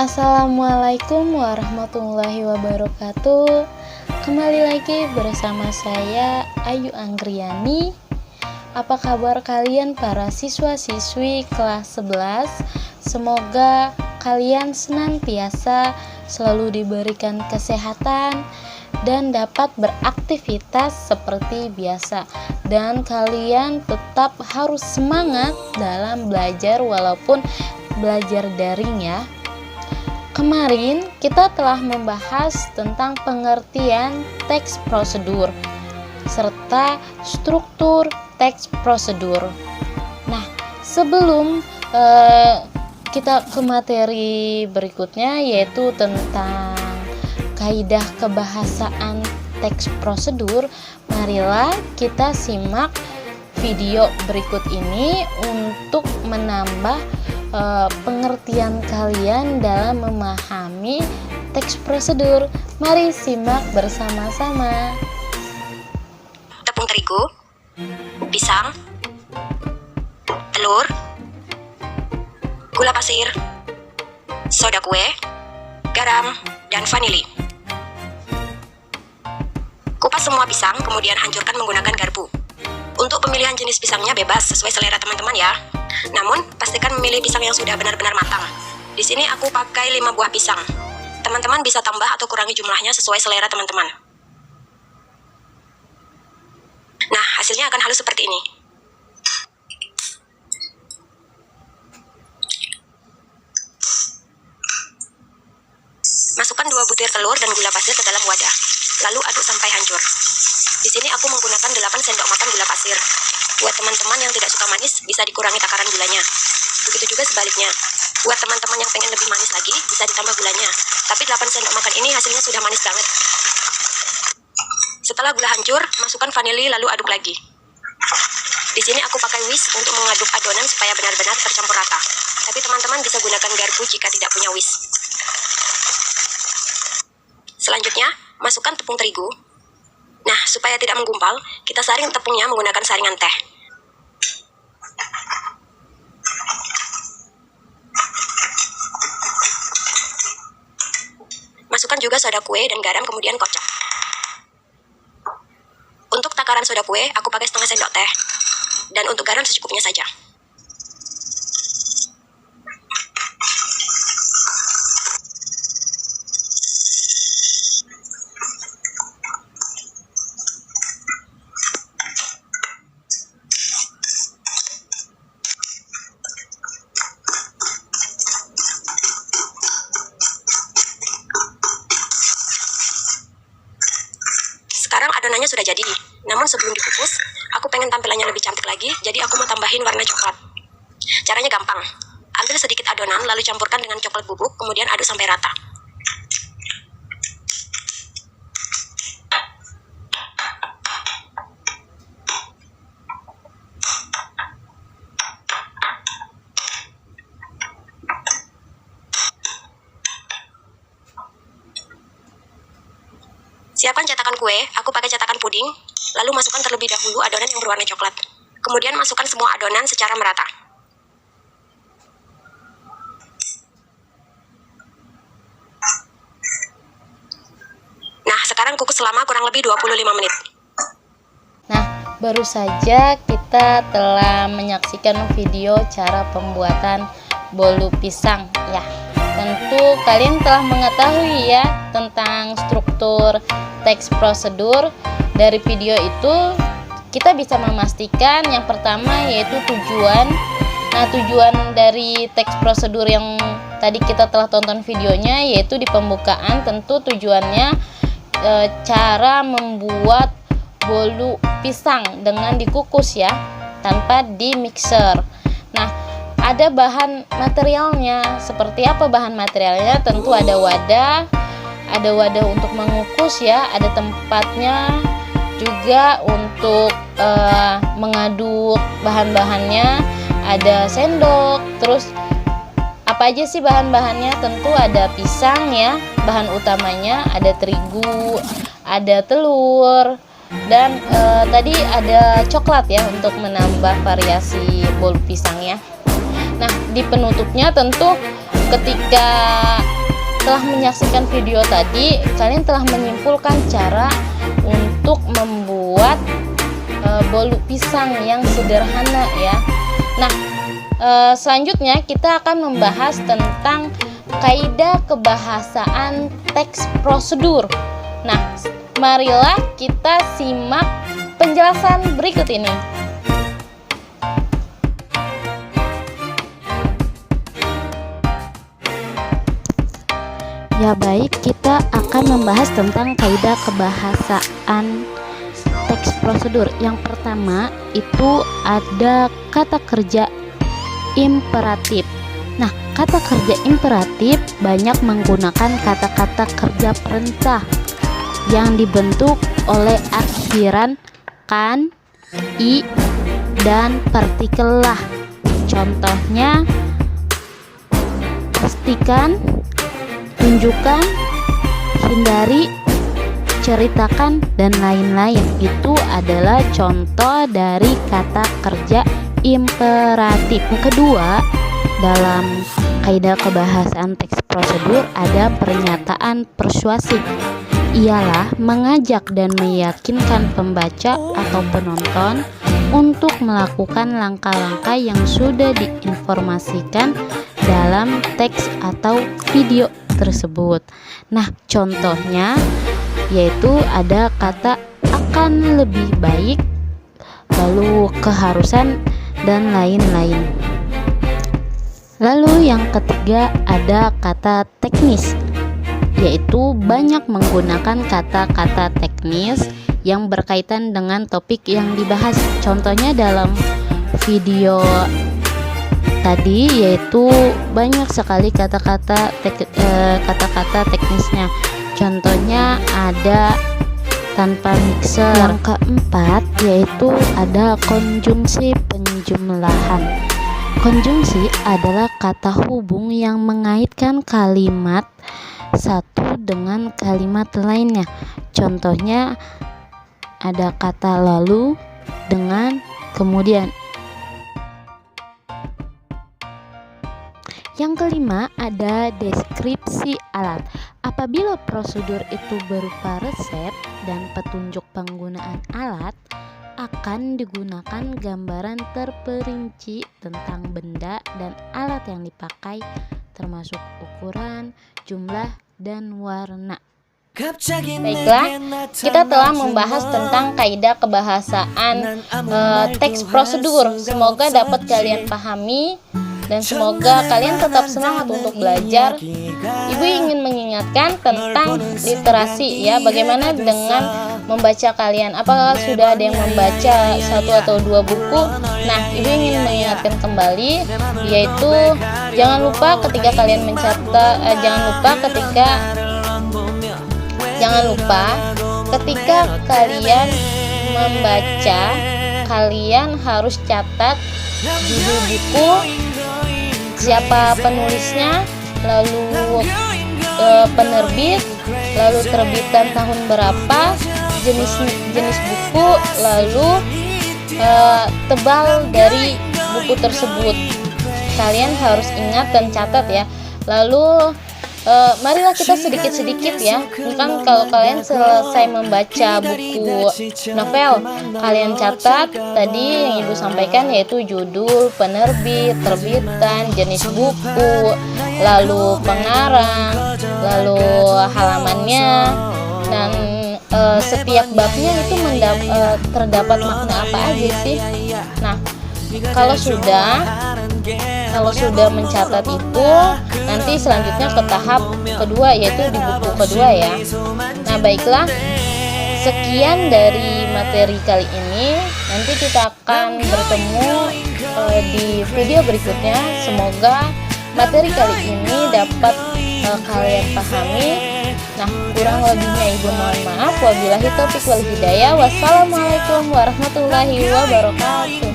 Assalamualaikum warahmatullahi wabarakatuh. Kembali lagi bersama saya Ayu Anggriani. Apa kabar kalian para siswa-siswi kelas 11? Semoga kalian senantiasa selalu diberikan kesehatan dan dapat beraktivitas seperti biasa. Dan kalian tetap harus semangat dalam belajar walaupun belajar daring ya. Kemarin kita telah membahas tentang pengertian teks prosedur serta struktur teks prosedur. Nah, sebelum kita ke materi berikutnya, yaitu tentang kaidah kebahasaan teks prosedur, marilah kita simak video berikut ini untuk menambah pengertian kalian dalam memahami teks prosedur. Mari simak bersama-sama. Tepung terigu, pisang, telur, gula pasir, soda kue, garam, dan vanili. Kupas semua pisang, kemudian hancurkan menggunakan garpu. Untuk pemilihan jenis pisangnya bebas sesuai selera teman-teman ya. Namun, pastikan memilih pisang yang sudah benar-benar matang. Di sini aku pakai 5 buah pisang. Teman-teman bisa tambah atau kurangi jumlahnya sesuai selera teman-teman. Nah, hasilnya akan halus seperti ini. Masukkan 2 butir telur dan gula pasir ke dalam wadah. Lalu aduk sampai hancur. Di sini aku menggunakan 8 sendok makan gula pasir. Buat teman-teman yang tidak suka manis, bisa dikurangi takaran gulanya. Begitu juga sebaliknya. Buat teman-teman yang pengen lebih manis lagi, bisa ditambah gulanya. Tapi 8 sendok makan ini hasilnya sudah manis banget. Setelah gula hancur, masukkan vanili lalu aduk lagi. Di sini aku pakai whisk untuk mengaduk adonan supaya benar-benar tercampur rata. Tapi teman-teman bisa gunakan garpu jika tidak punya whisk. Selanjutnya, masukkan tepung terigu. Nah, supaya tidak menggumpal, kita saring tepungnya menggunakan saringan teh. Masukkan juga soda kue dan garam, kemudian kocok. Untuk takaran soda kue, aku pakai setengah sendok teh. Dan untuk garam secukupnya saja. Sekarang adonannya sudah jadi, namun sebelum dikukus, aku pengen tampilannya lebih cantik lagi, jadi aku mau tambahin warna coklat. Caranya gampang, ambil sedikit adonan lalu campurkan dengan coklat bubuk, kemudian aduk sampai rata. Siapkan cetakan kue, aku pakai cetakan puding, lalu masukkan terlebih dahulu adonan yang berwarna coklat. Kemudian masukkan semua adonan secara merata. Nah, sekarang kukus selama kurang lebih 25 menit. Nah, baru saja kita telah menyaksikan video cara pembuatan bolu pisang ya. Tentu kalian telah mengetahui ya tentang struktur teks prosedur. Dari video itu kita bisa memastikan yang pertama yaitu tujuan. Nah, tujuan dari teks prosedur yang tadi kita telah tonton videonya yaitu di pembukaan, tentu tujuannya cara membuat bolu pisang dengan dikukus ya, tanpa di mixer. Nah, ada bahan materialnya. Seperti apa bahan materialnya? Tentu ada wadah untuk mengukus ya, ada tempatnya juga untuk mengaduk bahan-bahannya, ada sendok. Terus apa aja sih bahan-bahannya? Tentu ada pisang ya, bahan utamanya, ada terigu, ada telur, dan tadi ada coklat ya untuk menambah variasi bolu pisang ya. Nah, di penutupnya tentu ketika telah menyaksikan video tadi, kalian telah menyimpulkan cara untuk membuat bolu pisang yang sederhana ya. Nah, selanjutnya kita akan membahas tentang kaidah kebahasaan teks prosedur. Nah, marilah kita simak penjelasan berikut ini. Ya baik, kita akan membahas tentang kaidah kebahasaan teks prosedur. Yang pertama itu ada kata kerja imperatif. Nah, kata kerja imperatif banyak menggunakan kata-kata kerja perintah yang dibentuk oleh akhiran kan, i, dan partikel lah. Contohnya pastikan, tunjukkan, hindari, ceritakan, dan lain-lain. Itu adalah contoh dari kata kerja imperatif. Yang kedua, dalam kaidah kebahasaan teks prosedur ada pernyataan persuasif. Ialah mengajak dan meyakinkan pembaca atau penonton untuk melakukan langkah-langkah yang sudah diinformasikan dalam teks atau video tersebut. Nah, contohnya yaitu ada kata akan lebih baik, lalu keharusan, dan lain-lain. Lalu yang ketiga ada kata teknis, yaitu banyak menggunakan kata-kata teknis yang berkaitan dengan topik yang dibahas. Contohnya dalam video tadi yaitu banyak sekali kata-kata teknisnya. Contohnya ada tanpa mixer. Yang keempat yaitu ada konjungsi penjumlahan. Konjungsi adalah kata hubung yang mengaitkan kalimat satu dengan kalimat lainnya. Contohnya ada kata lalu dengan kemudian. Yang kelima ada deskripsi alat. Apabila prosedur itu berupa resep dan petunjuk penggunaan alat, akan digunakan gambaran terperinci tentang benda dan alat yang dipakai, termasuk ukuran, jumlah, dan warna. Baiklah, kita telah membahas tentang kaidah kebahasaan teks prosedur. Semoga dapat kalian pahami dan semoga kalian tetap semangat untuk belajar. Ibu ingin mengingatkan tentang literasi ya, bagaimana dengan membaca kalian. Apakah sudah ada yang membaca 1 atau 2 buku? Nah, Ibu ingin mengingatkan kembali, yaitu jangan lupa ketika kalian mencatat, jangan lupa ketika kalian membaca, kalian harus catat judul buku, siapa penulisnya, lalu penerbit, lalu terbitan tahun berapa, jenis buku, lalu tebal dari buku tersebut. Kalian harus ingat dan catat ya. Lalu marilah kita sedikit-sedikit ya. Kan kalau kalian selesai membaca buku novel, kalian catat tadi yang Ibu sampaikan, yaitu judul, penerbit, terbitan, jenis buku, lalu pengarang, lalu halamannya, dan setiap babnya itu terdapat makna apa aja sih. Nah, kalau sudah mencatat itu, nanti selanjutnya ke tahap kedua, yaitu di buku kedua ya. Nah, baiklah, sekian dari materi kali ini. Nanti kita akan bertemu di video berikutnya. Semoga materi kali ini dapat kalian pahami. Nah, kurang lebihnya Ibu mohon maaf. Wabillahi taufiq wal hidayah. Wassalamualaikum warahmatullahi wabarakatuh.